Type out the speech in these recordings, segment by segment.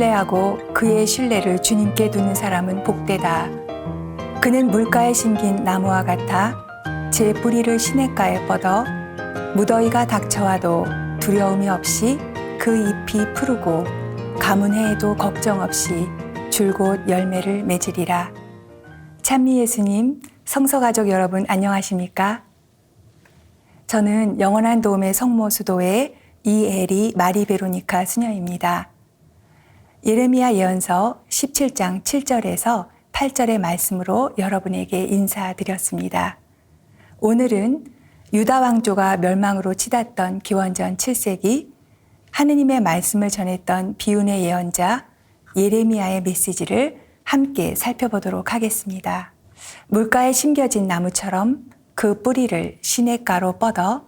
신뢰하고 그의 신뢰를 주님께 두는 사람은 복되다. 그는 물가에 심긴 나무와 같아 제 뿌리를 시냇가에 뻗어 무더위가 닥쳐와도 두려움이 없이 그 잎이 푸르고 가문해에도 걱정 없이 줄곧 열매를 맺으리라. 찬미 예수님, 성서가족 여러분 안녕하십니까? 저는 영원한 도움의 성모 수도의 이애리 마리 베로니카 수녀입니다. 예레미야 예언서 17장 7절에서 8절의 말씀으로 여러분에게 인사드렸습니다. 오늘은 유다 왕조가 멸망으로 치닫던 기원전 7세기 하느님의 말씀을 전했던 비운의 예언자 예레미야의 메시지를 함께 살펴보도록 하겠습니다. 물가에 심겨진 나무처럼 그 뿌리를 시냇가로 뻗어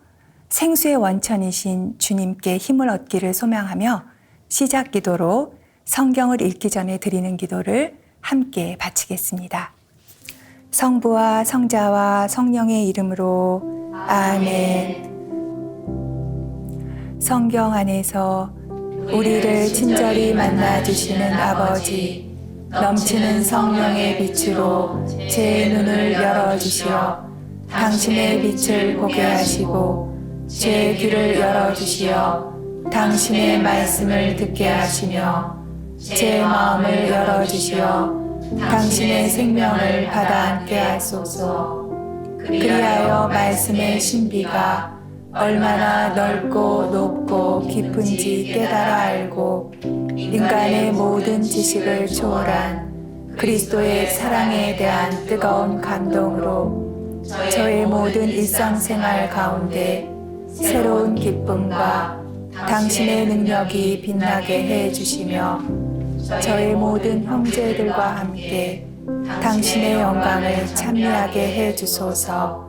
생수의 원천이신 주님께 힘을 얻기를 소망하며 시작 기도로 성경을 읽기 전에 드리는 기도를 함께 바치겠습니다. 성부와 성자와 성령의 이름으로 아멘. 성경 안에서 우리를 친절히 만나주시는 아버지, 넘치는 성령의 빛으로 제 눈을 열어주시어 당신의 빛을 보게 하시고 제 귀를 열어주시어 당신의 말씀을 듣게 하시며 제 마음을 열어주시어 당신의 생명을 받아 앉게 하소서. 그리하여 말씀의 신비가 얼마나 넓고 높고 깊은지 깨달아 알고 인간의 모든 지식을 초월한 그리스도의 사랑에 대한 뜨거운 감동으로 저의 모든 일상생활 가운데 새로운 기쁨과 당신의 능력이 빛나게 해주시며 저의 모든 형제들과 함께 당신의 영광을 찬미하게 해주소서.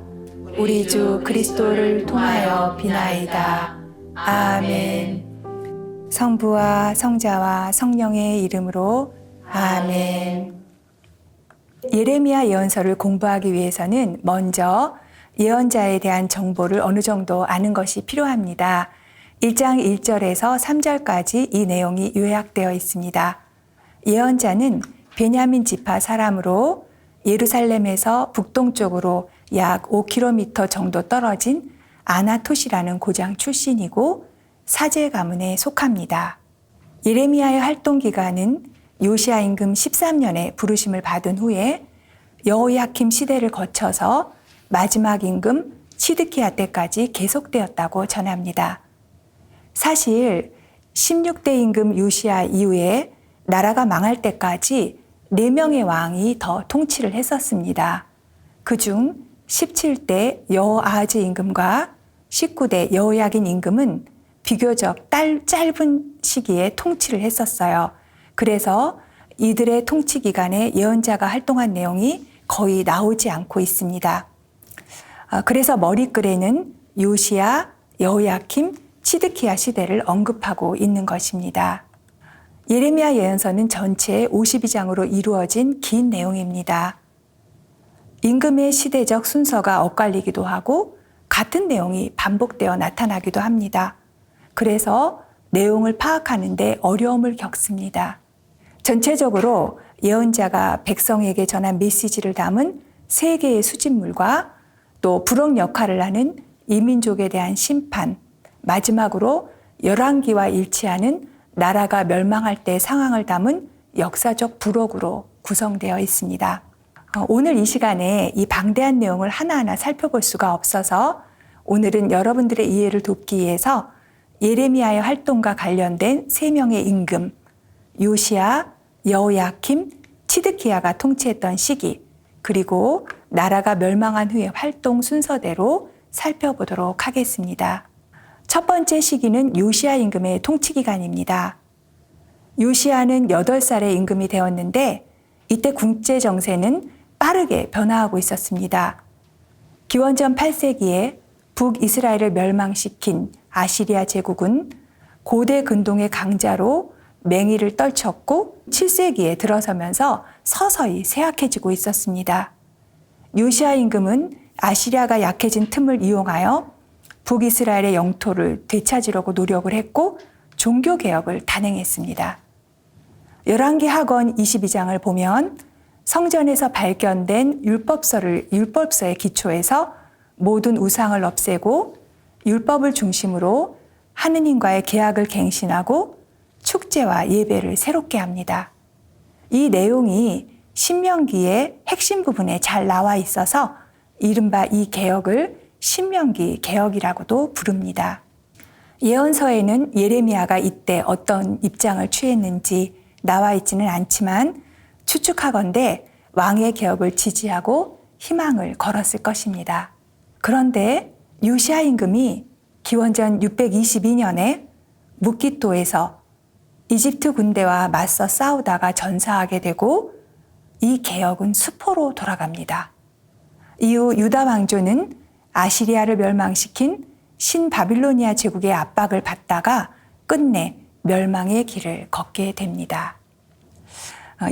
우리 주 그리스도를 통하여 비나이다. 아멘. 성부와 성자와 성령의 이름으로 아멘. 예레미야 예언서를 공부하기 위해서는 먼저 예언자에 대한 정보를 어느 정도 아는 것이 필요합니다. 1장 1절에서 3절까지 이 내용이 요약되어 있습니다. 예언자는 베냐민 지파 사람으로 예루살렘에서 북동쪽으로 약 5km 정도 떨어진 아나톳이라는 고장 출신이고 사제 가문에 속합니다. 예레미야의 활동 기간은 요시야 임금 13년에 부르심을 받은 후에 여호야킴 시대를 거쳐서 마지막 임금 시드키야 때까지 계속되었다고 전합니다. 사실 16대 임금 요시야 이후에 나라가 망할 때까지 4명의 왕이 더 통치를 했었습니다. 그중 17대 여호아하즈 임금과 19대 여호야긴 임금은 비교적 짧은 시기에 통치를 했었어요. 그래서 이들의 통치 기간에 예언자가 활동한 내용이 거의 나오지 않고 있습니다. 그래서 머리글에는 요시야, 여호야킴, 시드키야 시대를 언급하고 있는 것입니다. 예레미야 예언서는 전체 52장으로 이루어진 긴 내용입니다. 임금의 시대적 순서가 엇갈리기도 하고 같은 내용이 반복되어 나타나기도 합니다. 그래서 내용을 파악하는 데 어려움을 겪습니다. 전체적으로 예언자가 백성에게 전한 메시지를 담은 3개의 수집물과 또 부록 역할을 하는 이민족에 대한 심판, 마지막으로 열왕기와 일치하는 나라가 멸망할 때 상황을 담은 역사적 부록으로 구성되어 있습니다. 오늘 이 시간에 이 방대한 내용을 하나하나 살펴볼 수가 없어서 오늘은 여러분들의 이해를 돕기 위해서 예레미야의 활동과 관련된 3명의 임금, 요시야, 여호야킴, 시드키야가 통치했던 시기, 그리고 나라가 멸망한 후의 활동 순서대로 살펴보도록 하겠습니다. 첫 번째 시기는 요시야 임금의 통치 기간입니다. 요시야는 8살의 임금이 되었는데 이때 국제 정세는 빠르게 변화하고 있었습니다. 기원전 8세기에 북이스라엘을 멸망시킨 아시리아 제국은 고대 근동의 강자로 맹위를 떨쳤고 7세기에 들어서면서 서서히 쇠약해지고 있었습니다. 요시야 임금은 아시리아가 약해진 틈을 이용하여 북이스라엘의 영토를 되찾으려고 노력을 했고 종교개혁을 단행했습니다. 열왕기하권 22장을 보면 성전에서 발견된 율법서의 기초해서 모든 우상을 없애고 율법을 중심으로 하느님과의 계약을 갱신하고 축제와 예배를 새롭게 합니다. 이 내용이 신명기의 핵심 부분에 잘 나와 있어서 이른바 이 개혁을 신명기 개혁이라고도 부릅니다. 예언서에는 예레미야가 이때 어떤 입장을 취했는지 나와 있지는 않지만 추측하건대 왕의 개혁을 지지하고 희망을 걸었을 것입니다. 그런데 요시야 임금이 기원전 622년에 묵깃도에서 이집트 군대와 맞서 싸우다가 전사하게 되고 이 개혁은 수포로 돌아갑니다. 이후 유다 왕조는 아시리아를 멸망시킨 신바빌로니아 제국의 압박을 받다가 끝내 멸망의 길을 걷게 됩니다.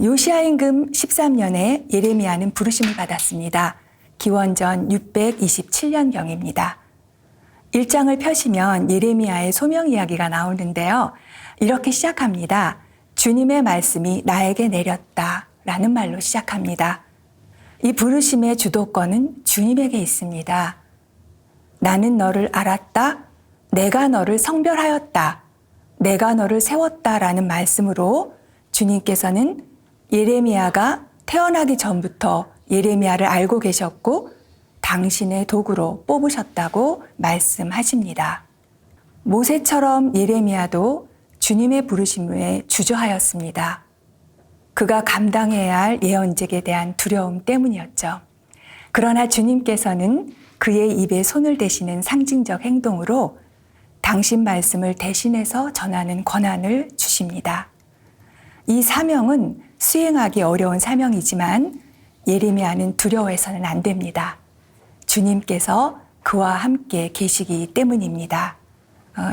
요시야 임금 13년에 예레미야는 부르심을 받았습니다. 기원전 627년경입니다. 1장을 펴시면 예레미야의 소명 이야기가 나오는데요. 이렇게 시작합니다. 주님의 말씀이 나에게 내렸다 라는 말로 시작합니다. 이 부르심의 주도권은 주님에게 있습니다. 나는 너를 알았다. 내가 너를 성별하였다. 내가 너를 세웠다라는 말씀으로 주님께서는 예레미야가 태어나기 전부터 예레미야를 알고 계셨고 당신의 도구로 뽑으셨다고 말씀하십니다. 모세처럼 예레미야도 주님의 부르심에 주저하였습니다. 그가 감당해야 할 예언직에 대한 두려움 때문이었죠. 그러나 주님께서는 그의 입에 손을 대시는 상징적 행동으로 당신 말씀을 대신해서 전하는 권한을 주십니다. 이 사명은 수행하기 어려운 사명이지만 예레미야는 두려워해서는 안 됩니다. 주님께서 그와 함께 계시기 때문입니다.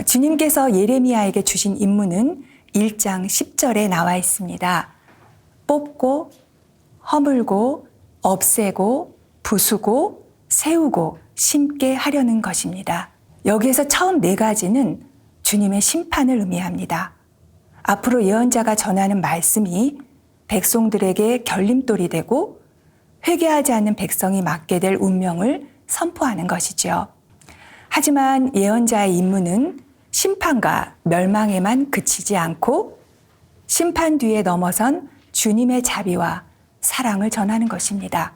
주님께서 예레미야에게 주신 임무는 1장 10절에 나와 있습니다. 뽑고, 허물고, 없애고, 부수고, 세우고, 심게 하려는 것입니다. 여기에서 처음 4가지는 주님의 심판을 의미합니다. 앞으로 예언자가 전하는 말씀이 백성들에게 결림돌이 되고 회개하지 않는 백성이 맞게 될 운명을 선포하는 것이죠. 하지만 예언자의 임무는 심판과 멸망에만 그치지 않고 심판 뒤에 넘어선 주님의 자비와 사랑을 전하는 것입니다.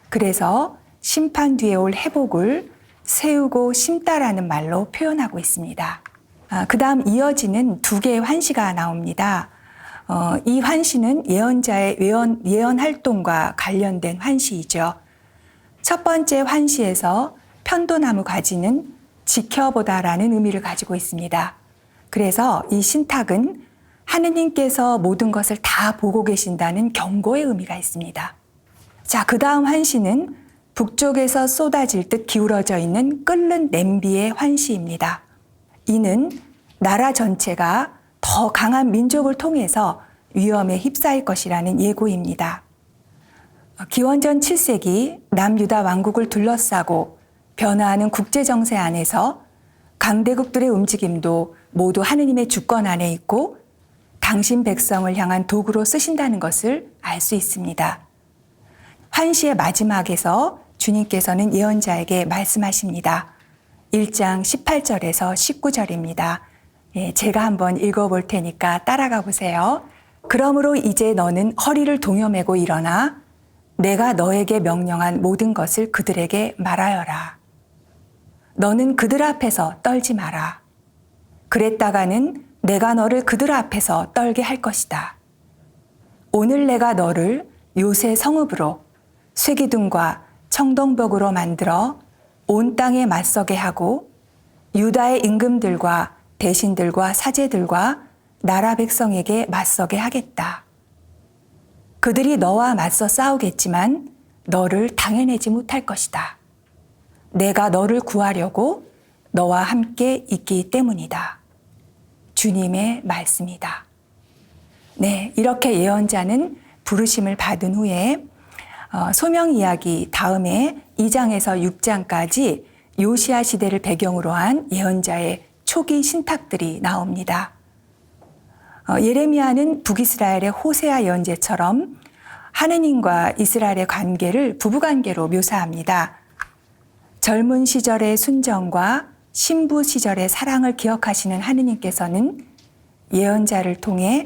그래서 심판 뒤에 올 회복을 세우고 심다라는 말로 표현하고 있습니다. 그 다음 이어지는 2개의 환시가 나옵니다. 이 환시는 예언자의 예언 활동과 관련된 환시이죠. 첫 번째 환시에서 편도나무 가지는 지켜보다라는 의미를 가지고 있습니다. 그래서 이 신탁은 하느님께서 모든 것을 다 보고 계신다는 경고의 의미가 있습니다. 자, 그 다음 환시는 북쪽에서 쏟아질 듯 기울어져 있는 끓는 냄비의 환시입니다. 이는 나라 전체가 더 강한 민족을 통해서 위험에 휩싸일 것이라는 예고입니다. 기원전 7세기 남유다 왕국을 둘러싸고 변화하는 국제정세 안에서 강대국들의 움직임도 모두 하느님의 주권 안에 있고 당신 백성을 향한 도구로 쓰신다는 것을 알 수 있습니다. 환시의 마지막에서 주님께서는 예언자에게 말씀하십니다. 1장 18절에서 19절입니다. 제가 한번 읽어볼 테니까 따라가 보세요. 그러므로 이제 너는 허리를 동여매고 일어나 내가 너에게 명령한 모든 것을 그들에게 말하여라. 너는 그들 앞에서 떨지 마라. 그랬다가는 내가 너를 그들 앞에서 떨게 할 것이다. 오늘 내가 너를 요새 성읍으로 쇠기둥과 청동벽으로 만들어 온 땅에 맞서게 하고 유다의 임금들과 대신들과 사제들과 나라 백성에게 맞서게 하겠다. 그들이 너와 맞서 싸우겠지만 너를 당해내지 못할 것이다. 내가 너를 구하려고 너와 함께 있기 때문이다. 주님의 말씀이다. 네, 이렇게 예언자는 부르심을 받은 후에 소명 이야기 다음에 2장에서 6장까지 요시야 시대를 배경으로 한 예언자의 초기 신탁들이 나옵니다. 예레미야는 북이스라엘의 호세아 예언자처럼 하느님과 이스라엘의 관계를 부부관계로 묘사합니다. 젊은 시절의 순정과 신부 시절의 사랑을 기억하시는 하느님께서는 예언자를 통해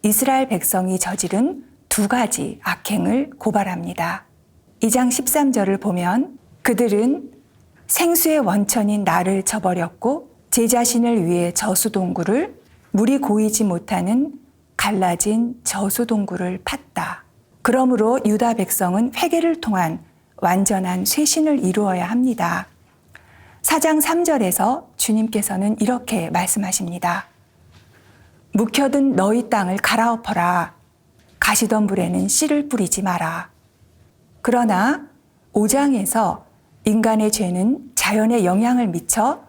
이스라엘 백성이 저지른 두 가지 악행을 고발합니다. 2장 13절을 보면 그들은 생수의 원천인 나를 저버렸고 제 자신을 위해 저수동굴을 물이 고이지 못하는 갈라진 저수동굴을 팠다. 그러므로 유다 백성은 회개를 통한 완전한 쇄신을 이루어야 합니다. 4장 3절에서 주님께서는 이렇게 말씀하십니다. 묵혀둔 너희 땅을 갈아엎어라. 가시던 불에는 씨를 뿌리지 마라. 그러나 5장에서 인간의 죄는 자연에 영향을 미쳐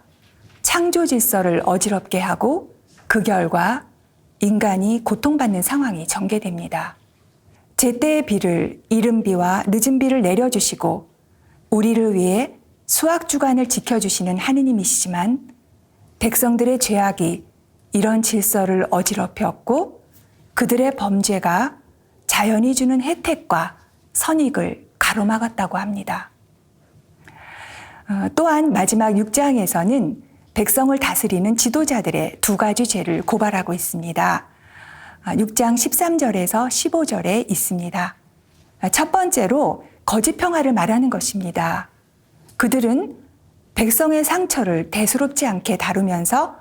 창조 질서를 어지럽게 하고 그 결과 인간이 고통받는 상황이 전개됩니다. 제때의 비를 이른 비와 늦은 비를 내려주시고 우리를 위해 수확주간을 지켜주시는 하느님이시지만 백성들의 죄악이 이런 질서를 어지럽혔고 그들의 범죄가 자연이 주는 혜택과 선익을 가로막았다고 합니다. 또한 마지막 6장에서는 백성을 다스리는 지도자들의 두 가지 죄를 고발하고 있습니다. 6장 13절에서 15절에 있습니다. 첫 번째로 거짓 평화를 말하는 것입니다. 그들은 백성의 상처를 대수롭지 않게 다루면서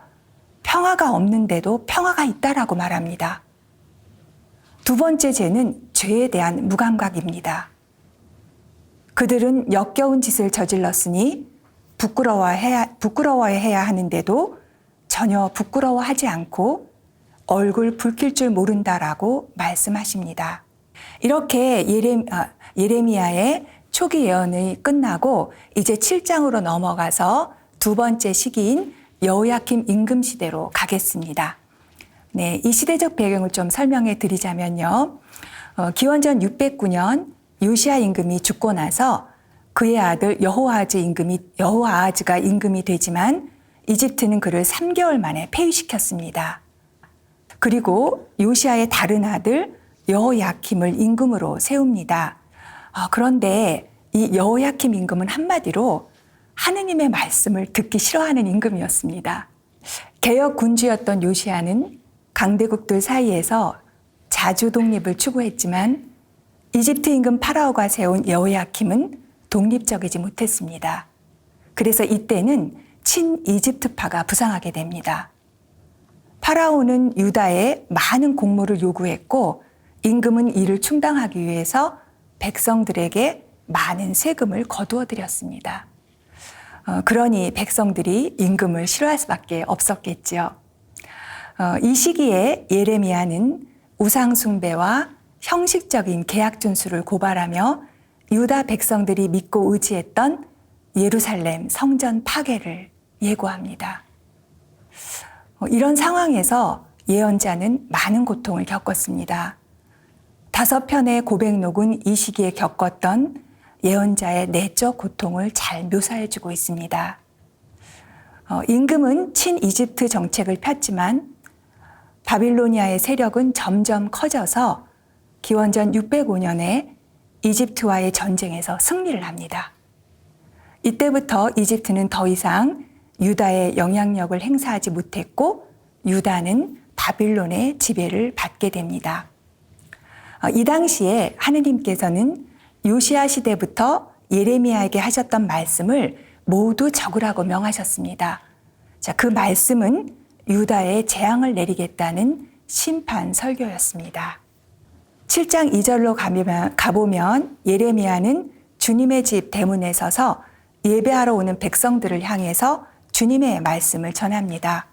평화가 없는데도 평화가 있다라고 말합니다. 두 번째 죄는 죄에 대한 무감각입니다. 그들은 역겨운 짓을 저질렀으니 부끄러워해야 하는데도 전혀 부끄러워하지 않고 얼굴 붉힐 줄 모른다라고 말씀하십니다. 이렇게 예레미야의 초기 예언이 끝나고 이제 7장으로 넘어가서 두 번째 시기인 여호야킴 임금 시대로 가겠습니다. 네, 이 시대적 배경을 좀 설명해 드리자면요. 기원전 609년 요시야 임금이 죽고 나서 그의 아들 여호아하즈가 임금이 되지만 이집트는 그를 3개월 만에 폐위시켰습니다. 그리고 요시야의 다른 아들 여호야킴을 임금으로 세웁니다. 그런데 이 여호야킴 임금은 한마디로 하느님의 말씀을 듣기 싫어하는 임금이었습니다. 개혁 군주였던 요시야는 강대국들 사이에서 자주 독립을 추구했지만 이집트 임금 파라오가 세운 여호야킴은 독립적이지 못했습니다. 그래서 이때는 친이집트파가 부상하게 됩니다. 파라오는 유다에 많은 공물을 요구했고 임금은 이를 충당하기 위해서 백성들에게 많은 세금을 거두어 드렸습니다. 그러니 백성들이 임금을 싫어할 수밖에 없었겠지요. 이 시기에 예레미야는 우상 숭배와 형식적인 계약 준수를 고발하며 유다 백성들이 믿고 의지했던 예루살렘 성전 파괴를 예고합니다. 이런 상황에서 예언자는 많은 고통을 겪었습니다. 5편의 고백록은 이 시기에 겪었던 예언자의 내적 고통을 잘 묘사해주고 있습니다. 임금은 친이집트 정책을 폈지만 바빌로니아의 세력은 점점 커져서 기원전 605년에 이집트와의 전쟁에서 승리를 합니다. 이때부터 이집트는 더 이상 유다의 영향력을 행사하지 못했고 유다는 바빌론의 지배를 받게 됩니다. 이 당시에 하느님께서는 요시야 시대부터 예레미야에게 하셨던 말씀을 모두 적으라고 명하셨습니다. 자, 그 말씀은 유다에 재앙을 내리겠다는 심판 설교였습니다. 7장 2절로 가보면 예레미야는 주님의 집 대문에 서서 예배하러 오는 백성들을 향해서 주님의 말씀을 전합니다.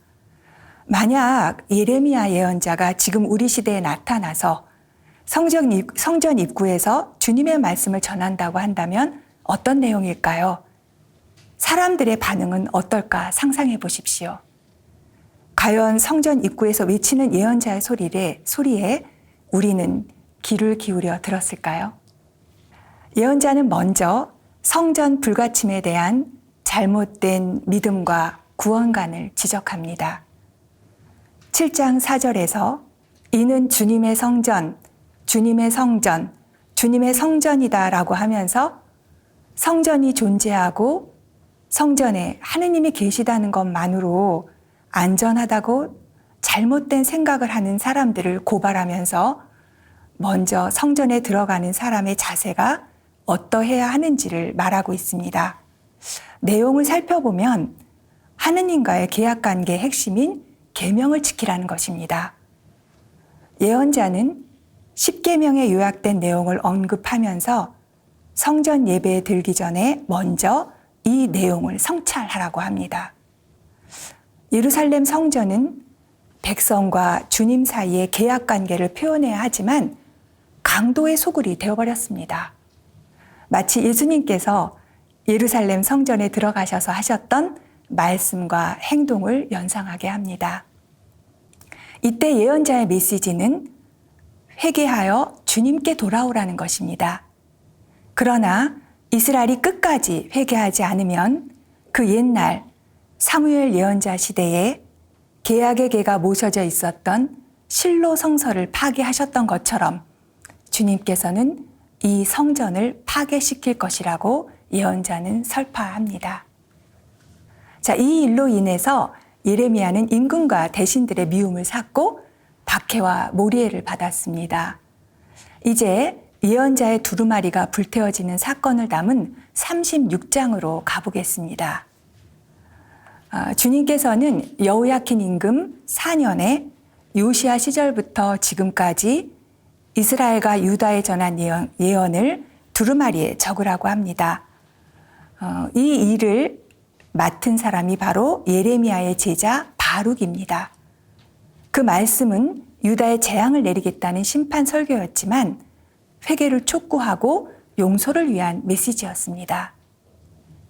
만약 예레미야 예언자가 지금 우리 시대에 나타나서 성전 입구에서 주님의 말씀을 전한다고 한다면 어떤 내용일까요? 사람들의 반응은 어떨까 상상해 보십시오. 과연 성전 입구에서 외치는 예언자의 소리에 우리는 귀를 기울여 들었을까요? 예언자는 먼저 성전 불가침에 대한 잘못된 믿음과 구원관을 지적합니다. 7장 4절에서 이는 주님의 성전, 주님의 성전, 주님의 성전이다라고 하면서 성전이 존재하고 성전에 하느님이 계시다는 것만으로 안전하다고 잘못된 생각을 하는 사람들을 고발하면서 먼저 성전에 들어가는 사람의 자세가 어떠해야 하는지를 말하고 있습니다. 내용을 살펴보면 하느님과의 계약관계의 핵심인 계명을 지키라는 것입니다. 예언자는 10계명에 요약된 내용을 언급하면서 성전 예배에 들기 전에 먼저 이 내용을 성찰하라고 합니다. 예루살렘 성전은 백성과 주님 사이의 계약관계를 표현해야 하지만 강도의 소굴이 되어버렸습니다. 마치 예수님께서 예루살렘 성전에 들어가셔서 하셨던 말씀과 행동을 연상하게 합니다. 이때 예언자의 메시지는 회개하여 주님께 돌아오라는 것입니다. 그러나 이스라엘이 끝까지 회개하지 않으면 그 옛날 사무엘 예언자 시대에 계약의 계가 모셔져 있었던 실로 성서를 파괴하셨던 것처럼 주님께서는 이 성전을 파괴시킬 것이라고 예언자는 설파합니다. 자, 이 일로 인해서 예레미야는 임금과 대신들의 미움을 샀고 박해와 모리애를 받았습니다. 이제 예언자의 두루마리가 불태워지는 사건을 담은 36장으로 가보겠습니다. 주님께서는 여호야킨 임금 4년에 요시야 시절부터 지금까지 이스라엘과 유다에 전한 예언을 두루마리에 적으라고 합니다. 이 일을 맡은 사람이 바로 예레미야의 제자 바룩입니다. 그 말씀은 유다에 재앙을 내리겠다는 심판 설교였지만 회개를 촉구하고 용서를 위한 메시지였습니다.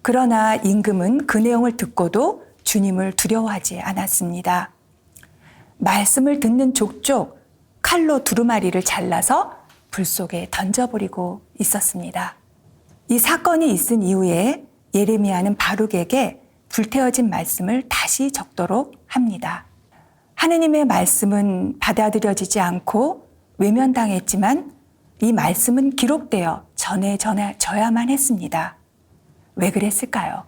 그러나 임금은 그 내용을 듣고도 주님을 두려워하지 않았습니다. 말씀을 듣는 족족 칼로 두루마리를 잘라서 불 속에 던져버리고 있었습니다. 이 사건이 있은 이후에 예레미야는 바룩에게 불태워진 말씀을 다시 적도록 합니다. 하느님의 말씀은 받아들여지지 않고 외면당했지만 이 말씀은 기록되어 전해져야만 했습니다. 왜 그랬을까요?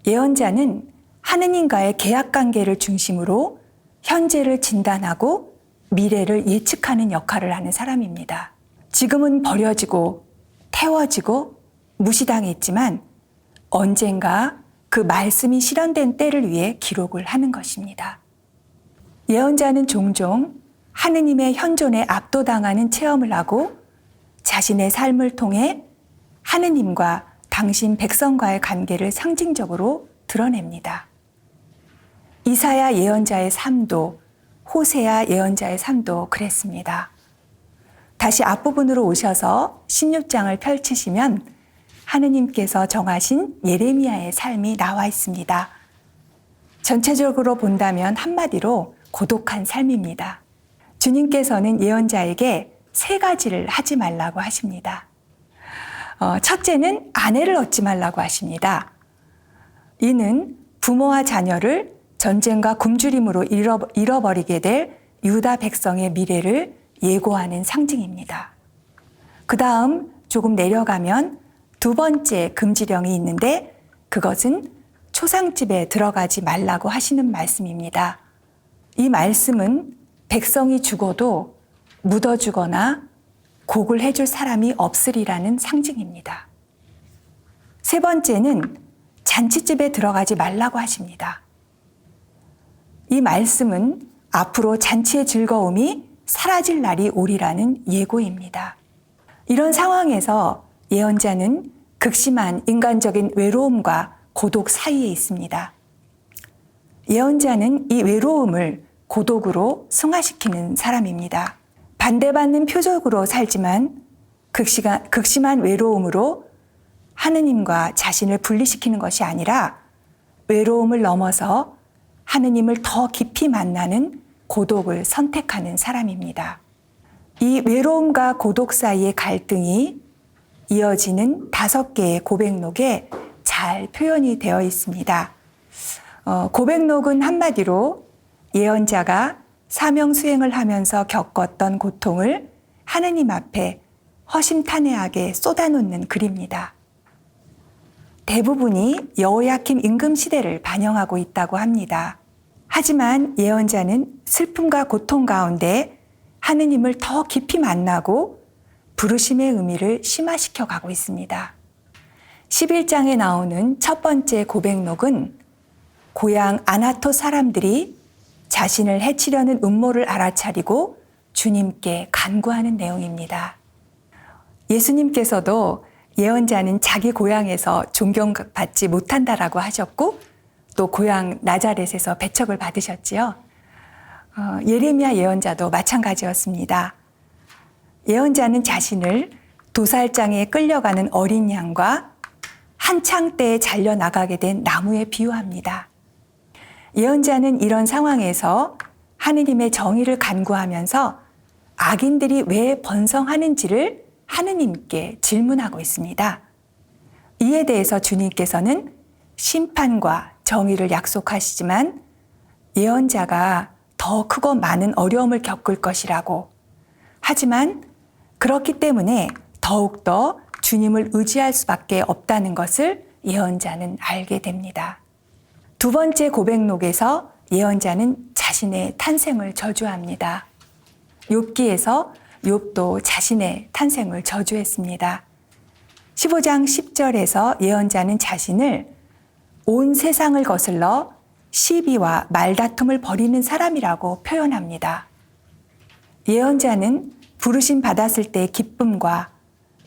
예언자는 하느님과의 계약관계를 중심으로 현재를 진단하고 미래를 예측하는 역할을 하는 사람입니다. 지금은 버려지고 태워지고 무시당했지만 언젠가 그 말씀이 실현된 때를 위해 기록을 하는 것입니다. 예언자는 종종 하느님의 현존에 압도당하는 체험을 하고 자신의 삶을 통해 하느님과 당신 백성과의 관계를 상징적으로 드러냅니다. 이사야 예언자의 삶도 호세아 예언자의 삶도 그랬습니다. 다시 앞부분으로 오셔서 16장을 펼치시면 하느님께서 정하신 예레미야의 삶이 나와 있습니다. 전체적으로 본다면 한마디로 고독한 삶입니다. 주님께서는 예언자에게 3가지를 하지 말라고 하십니다. 첫째는 아내를 얻지 말라고 하십니다. 이는 부모와 자녀를 전쟁과 굶주림으로 잃어버리게 될 유다 백성의 미래를 예고하는 상징입니다. 그 다음 조금 내려가면 2번째 금지령이 있는데 그것은 초상집에 들어가지 말라고 하시는 말씀입니다. 이 말씀은 백성이 죽어도 묻어주거나 곡을 해줄 사람이 없으리라는 상징입니다. 3번째는 잔치집에 들어가지 말라고 하십니다. 이 말씀은 앞으로 잔치의 즐거움이 사라질 날이 오리라는 예고입니다. 이런 상황에서 예언자는 극심한 인간적인 외로움과 고독 사이에 있습니다. 예언자는 이 외로움을 고독으로 승화시키는 사람입니다. 반대받는 표적으로 살지만 극심한 외로움으로 하느님과 자신을 분리시키는 것이 아니라 외로움을 넘어서 하느님을 더 깊이 만나는 고독을 선택하는 사람입니다. 이 외로움과 고독 사이의 갈등이 이어지는 5개의 고백록에 잘 표현이 되어 있습니다. 고백록은 한마디로 예언자가 사명 수행을 하면서 겪었던 고통을 하느님 앞에 허심탄회하게 쏟아놓는 글입니다. 대부분이 여호야킴 임금 시대를 반영하고 있다고 합니다. 하지만 예언자는 슬픔과 고통 가운데 하느님을 더 깊이 만나고 부르심의 의미를 심화시켜 가고 있습니다. 11장에 나오는 첫 번째 고백록은 고향 아나토 사람들이 자신을 해치려는 음모를 알아차리고 주님께 간구하는 내용입니다. 예수님께서도 예언자는 자기 고향에서 존경받지 못한다라고 하셨고 또 고향 나자렛에서 배척을 받으셨지요. 예레미야 예언자도 마찬가지였습니다. 예언자는 자신을 도살장에 끌려가는 어린 양과 한창 때에 잘려나가게 된 나무에 비유합니다. 예언자는 이런 상황에서 하느님의 정의를 간구하면서 악인들이 왜 번성하는지를 하느님께 질문하고 있습니다. 이에 대해서 주님께서는 심판과 정의를 약속하시지만 예언자가 더 크고 많은 어려움을 겪을 것이라고, 하지만 그렇기 때문에 더욱더 주님을 의지할 수밖에 없다는 것을 예언자는 알게 됩니다. 두 번째 고백록에서 예언자는 자신의 탄생을 저주합니다. 욥기에서 욥도 자신의 탄생을 저주했습니다. 15장 10절에서 예언자는 자신을 온 세상을 거슬러 시비와 말다툼을 벌이는 사람이라고 표현합니다. 예언자는 부르심 받았을 때의 기쁨과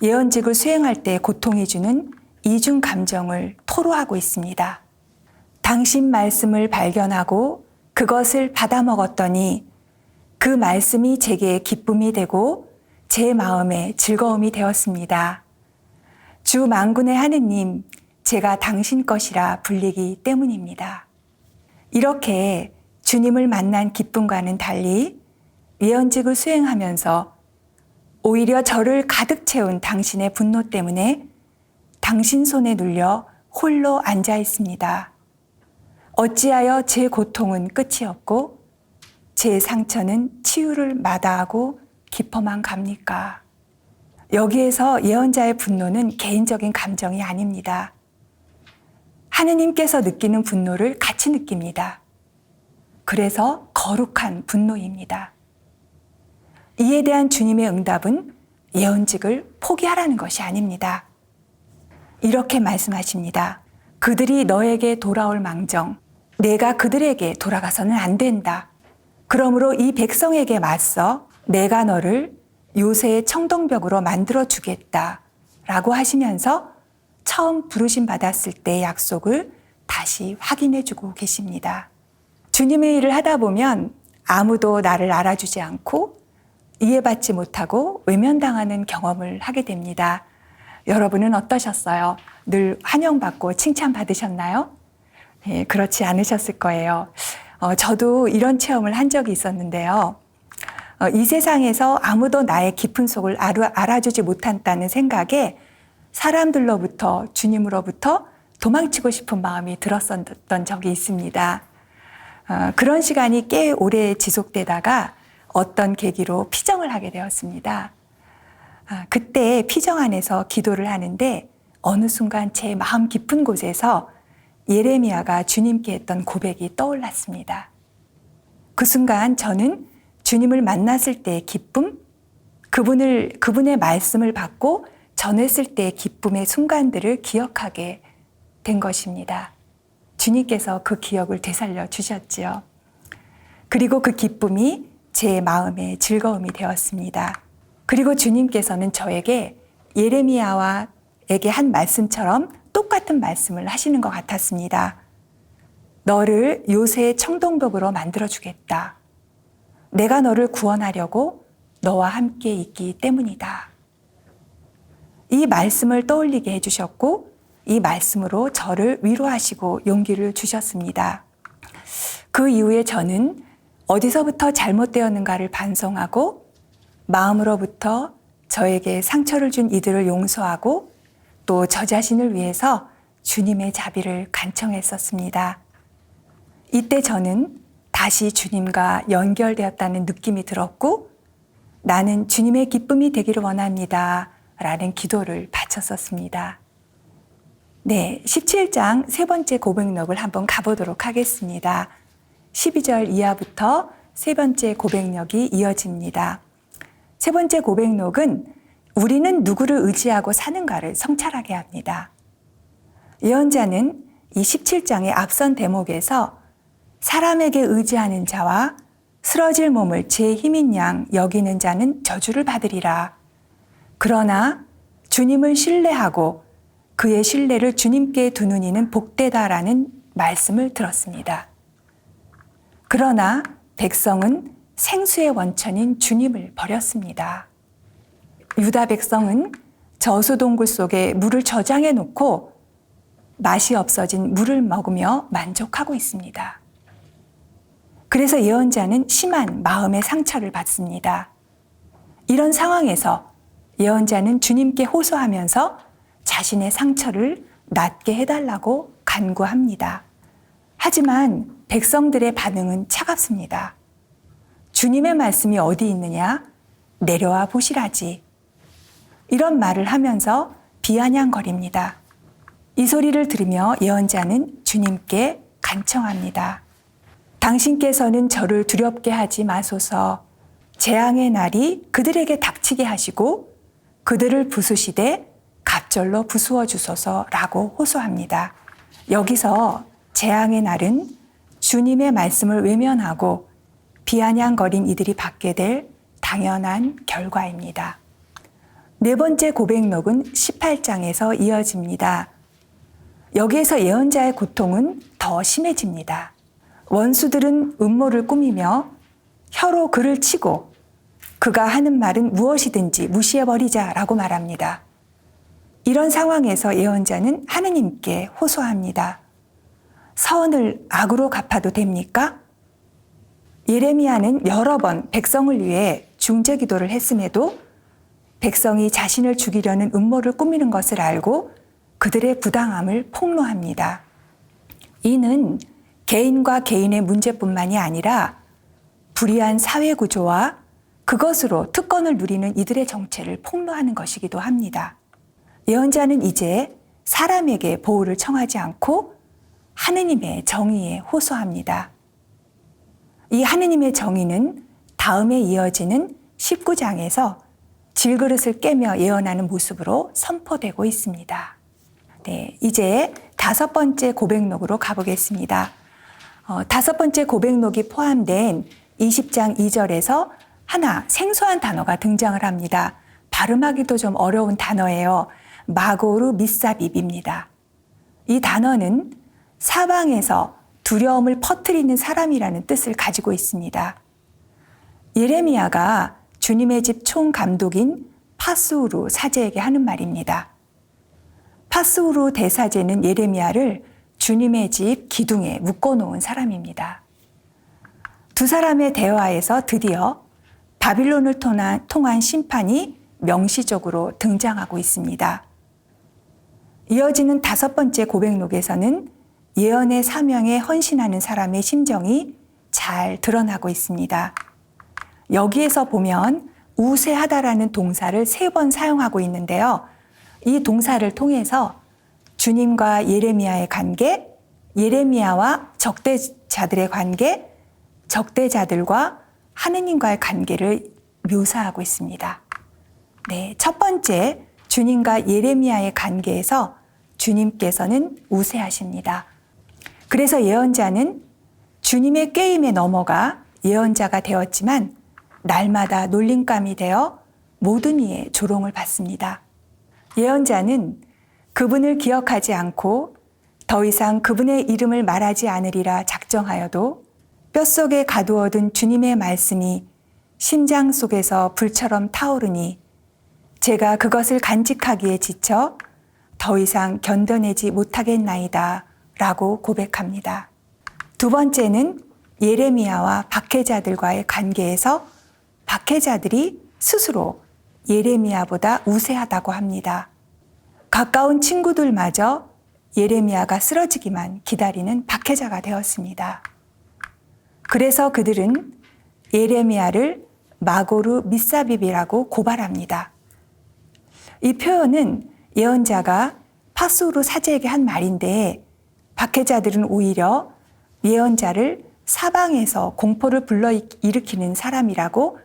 예언직을 수행할 때 고통이 주는 이중 감정을 토로하고 있습니다. 당신 말씀을 발견하고 그것을 받아먹었더니 그 말씀이 제게 기쁨이 되고 제 마음에 즐거움이 되었습니다. 주 만군의 하느님, 제가 당신 것이라 불리기 때문입니다. 이렇게 주님을 만난 기쁨과는 달리 예언직을 수행하면서 오히려 저를 가득 채운 당신의 분노 때문에 당신 손에 눌려 홀로 앉아 있습니다. 어찌하여 제 고통은 끝이 없고 제 상처는 치유를 마다하고 깊어만 갑니까? 여기에서 예언자의 분노는 개인적인 감정이 아닙니다. 하느님께서 느끼는 분노를 같이 느낍니다. 그래서 거룩한 분노입니다. 이에 대한 주님의 응답은 예언직을 포기하라는 것이 아닙니다. 이렇게 말씀하십니다. 그들이 너에게 돌아올 망정, 내가 그들에게 돌아가서는 안 된다. 그러므로 이 백성에게 맞서 내가 너를 요새의 청동벽으로 만들어 주겠다 라고 하시면서 처음 부르심 받았을 때의 약속을 다시 확인해 주고 계십니다. 주님의 일을 하다 보면 아무도 나를 알아주지 않고 이해받지 못하고 외면당하는 경험을 하게 됩니다. 여러분은 어떠셨어요? 늘 환영받고 칭찬받으셨나요? 네, 그렇지 않으셨을 거예요. 저도 이런 체험을 한 적이 있었는데요. 이 세상에서 아무도 나의 깊은 속을 알아주지 못한다는 생각에 사람들로부터 주님으로부터 도망치고 싶은 마음이 들었었던 적이 있습니다. 그런 시간이 꽤 오래 지속되다가 어떤 계기로 피정을 하게 되었습니다. 그때 피정 안에서 기도를 하는데 어느 순간 제 마음 깊은 곳에서 예레미야가 주님께 했던 고백이 떠올랐습니다. 그 순간 저는 주님을 만났을 때의 기쁨, 그분의 말씀을 받고 전했을 때의 기쁨의 순간들을 기억하게 된 것입니다. 주님께서 그 기억을 되살려 주셨지요. 그리고 그 기쁨이 제 마음의 즐거움이 되었습니다. 그리고 주님께서는 저에게 예레미야에게 한 말씀처럼 똑같은 말씀을 하시는 것 같았습니다. 너를 요새의 청동벽으로 만들어주겠다. 내가 너를 구원하려고 너와 함께 있기 때문이다. 이 말씀을 떠올리게 해주셨고 이 말씀으로 저를 위로하시고 용기를 주셨습니다. 그 이후에 저는 어디서부터 잘못되었는가를 반성하고 마음으로부터 저에게 상처를 준 이들을 용서하고 또 저 자신을 위해서 주님의 자비를 간청했었습니다. 이때 저는 다시 주님과 연결되었다는 느낌이 들었고 나는 주님의 기쁨이 되기를 원합니다. 라는 기도를 바쳤었습니다. 네, 17장 세 번째 고백록을 한번 가보도록 하겠습니다. 12절 이하부터 세 번째 고백록이 이어집니다. 세 번째 고백록은 우리는 누구를 의지하고 사는가를 성찰하게 합니다. 예언자는 이 17장의 앞선 대목에서 사람에게 의지하는 자와 쓰러질 몸을 제 힘인 양 여기는 자는 저주를 받으리라. 그러나 주님을 신뢰하고 그의 신뢰를 주님께 두는 이는 복되다라는 말씀을 들었습니다. 그러나 백성은 생수의 원천인 주님을 버렸습니다. 유다 백성은 저수동굴 속에 물을 저장해 놓고 맛이 없어진 물을 먹으며 만족하고 있습니다. 그래서 예언자는 심한 마음의 상처를 받습니다. 이런 상황에서 예언자는 주님께 호소하면서 자신의 상처를 낫게 해달라고 간구합니다. 하지만 백성들의 반응은 차갑습니다. 주님의 말씀이 어디 있느냐? 내려와 보시라지. 이런 말을 하면서 비아냥거립니다. 이 소리를 들으며 예언자는 주님께 간청합니다. 당신께서는 저를 두렵게 하지 마소서. 재앙의 날이 그들에게 닥치게 하시고 그들을 부수시되 갑절로 부수어 주소서라고 호소합니다. 여기서 재앙의 날은 주님의 말씀을 외면하고 비아냥거린 이들이 받게 될 당연한 결과입니다. 네 번째 고백록은 18장에서 이어집니다. 여기에서 예언자의 고통은 더 심해집니다. 원수들은 음모를 꾸미며 혀로 그를 치고 그가 하는 말은 무엇이든지 무시해버리자라고 말합니다. 이런 상황에서 예언자는 하느님께 호소합니다. 선을 악으로 갚아도 됩니까? 예레미야는 여러 번 백성을 위해 중재 기도를 했음에도 백성이 자신을 죽이려는 음모를 꾸미는 것을 알고 그들의 부당함을 폭로합니다. 이는 개인과 개인의 문제뿐만이 아니라 불의한 사회 구조와 그것으로 특권을 누리는 이들의 정체를 폭로하는 것이기도 합니다. 예언자는 이제 사람에게 보호를 청하지 않고 하느님의 정의에 호소합니다. 이 하느님의 정의는 다음에 이어지는 19장에서 질그릇을 깨며 예언하는 모습으로 선포되고 있습니다. 네, 이제 다섯 번째 고백록으로 가보겠습니다. 다섯 번째 고백록이 포함된 20장 2절에서 하나 생소한 단어가 등장을 합니다. 발음하기도 좀 어려운 단어예요. 마고르 미사빕입니다. 이 단어는 사방에서 두려움을 퍼뜨리는 사람이라는 뜻을 가지고 있습니다. 예레미야가 주님의 집 총감독인 파스우루 사제에게 하는 말입니다. 파스우루 대사제는 예레미야를 주님의 집 기둥에 묶어놓은 사람입니다. 두 사람의 대화에서 드디어 바빌론을 통한 심판이 명시적으로 등장하고 있습니다. 이어지는 다섯 번째 고백록에서는 예언의 사명에 헌신하는 사람의 심정이 잘 드러나고 있습니다. 여기에서 보면 우세하다라는 동사를 3번 사용하고 있는데요. 이 동사를 통해서 주님과 예레미야의 관계, 예레미야와 적대자들의 관계, 적대자들과 하느님과의 관계를 묘사하고 있습니다. 네, 첫 번째 주님과 예레미야의 관계에서 주님께서는 우세하십니다. 그래서 예언자는 주님의 꾀임에 넘어가 예언자가 되었지만 날마다 놀림감이 되어 모든 이의 조롱을 받습니다. 예언자는 그분을 기억하지 않고 더 이상 그분의 이름을 말하지 않으리라 작정하여도 뼛속에 가두어둔 주님의 말씀이 심장 속에서 불처럼 타오르니 제가 그것을 간직하기에 지쳐 더 이상 견뎌내지 못하겠나이다 라고 고백합니다. 두 번째는 예레미야와 박해자들과의 관계에서 박해자들이 스스로 예레미야보다 우세하다고 합니다. 가까운 친구들마저 예레미야가 쓰러지기만 기다리는 박해자가 되었습니다. 그래서 그들은 예레미야를 마고르 미사빕이라고 고발합니다. 이 표현은 예언자가 파수르 사제에게 한 말인데 박해자들은 오히려 예언자를 사방에서 공포를 불러일으키는 사람이라고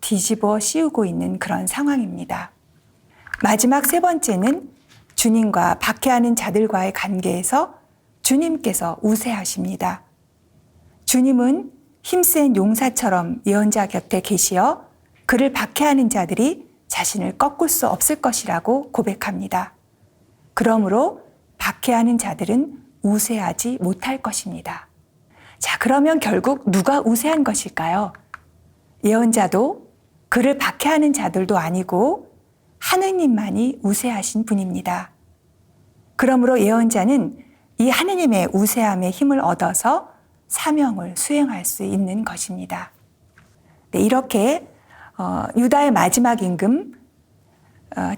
뒤집어 씌우고 있는 그런 상황입니다. 마지막 세 번째는 주님과 박해하는 자들과의 관계에서 주님께서 우세하십니다. 주님은 힘센 용사처럼 예언자 곁에 계시어 그를 박해하는 자들이 자신을 꺾을 수 없을 것이라고 고백합니다. 그러므로 박해하는 자들은 우세하지 못할 것입니다. 자, 그러면 결국 누가 우세한 것일까요? 예언자도 그를 박해하는 자들도 아니고 하느님만이 우세하신 분입니다. 그러므로 예언자는 이 하느님의 우세함의 힘을 얻어서 사명을 수행할 수 있는 것입니다. 네, 이렇게 유다의 마지막 임금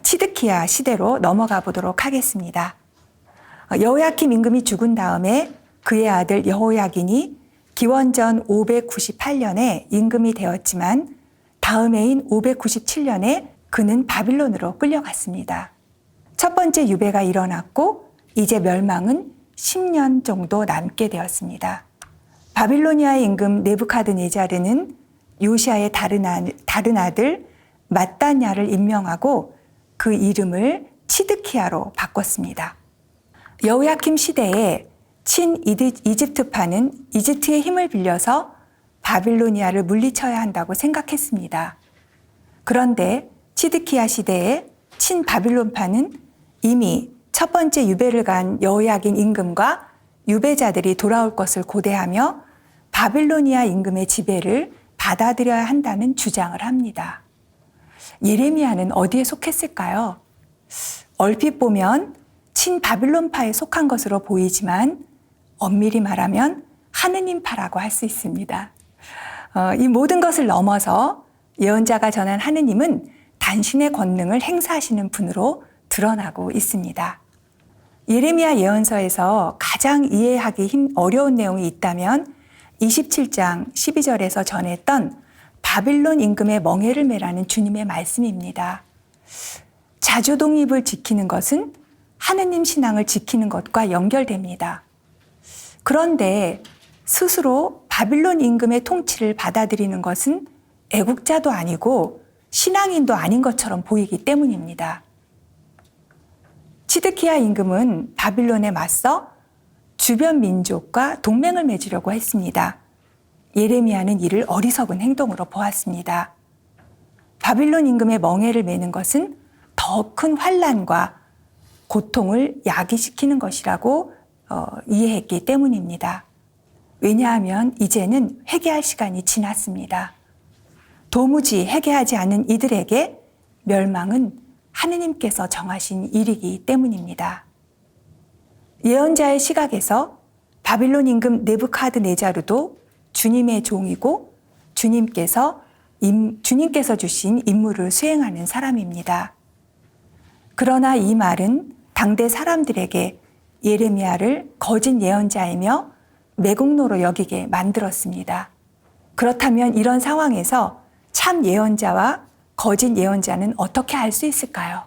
치드키야 시대로 넘어가 보도록 하겠습니다. 여호야킴 임금이 죽은 다음에 그의 아들 여호야긴이 기원전 598년에 임금이 되었지만 다음 해인 597년에 그는 바빌론으로 끌려갔습니다. 첫 번째 유배가 일어났고 이제 멸망은 10년 정도 남게 되었습니다. 바빌로니아의 임금 네부카드네자르는 요시아의 다른 아들 mat단야를 임명하고 그 이름을 치드키야로 바꿨습니다. 여호야킴 시대에 친이집트파는 이집트의 힘을 빌려서 바빌로니아를 물리쳐야 한다고 생각했습니다. 그런데 치드키야 시대에 친바빌론파는 이미 첫 번째 유배를 간 여호야긴 임금과 유배자들이 돌아올 것을 고대하며 바빌로니아 임금의 지배를 받아들여야 한다는 주장을 합니다. 예레미야는 어디에 속했을까요? 얼핏 보면 친바빌론파에 속한 것으로 보이지만 엄밀히 말하면 하느님파라고 할 수 있습니다. 이 모든 것을 넘어서 예언자가 전한 하느님은 당신의 권능을 행사하시는 분으로 드러나고 있습니다. 예레미야 예언서에서 가장 이해하기 어려운 내용이 있다면 27장 12절에서 전했던 바빌론 임금의 멍에를 매라는 주님의 말씀입니다. 자주 독립을 지키는 것은 하느님 신앙을 지키는 것과 연결됩니다. 그런데 스스로 바빌론 임금의 통치를 받아들이는 것은 애국자도 아니고 신앙인도 아닌 것처럼 보이기 때문입니다. 치드키야 임금은 바빌론에 맞서 주변 민족과 동맹을 맺으려고 했습니다. 예레미야는 이를 어리석은 행동으로 보았습니다. 바빌론 임금의 멍에를 매는 것은 더 큰 환난과 고통을 야기시키는 것이라고 이해했기 때문입니다. 왜냐하면 이제는 회개할 시간이 지났습니다. 도무지 회개하지 않은 이들에게 멸망은 하느님께서 정하신 일이기 때문입니다. 예언자의 시각에서 바빌론 임금 네부카드네자르도 주님의 종이고 주님께서 주신 임무를 수행하는 사람입니다. 그러나 이 말은 당대 사람들에게 예레미야를 거짓 예언자이며 매국노로 여기게 만들었습니다. 그렇다면 이런 상황에서 참 예언자와 거짓 예언자는 어떻게 알 수 있을까요?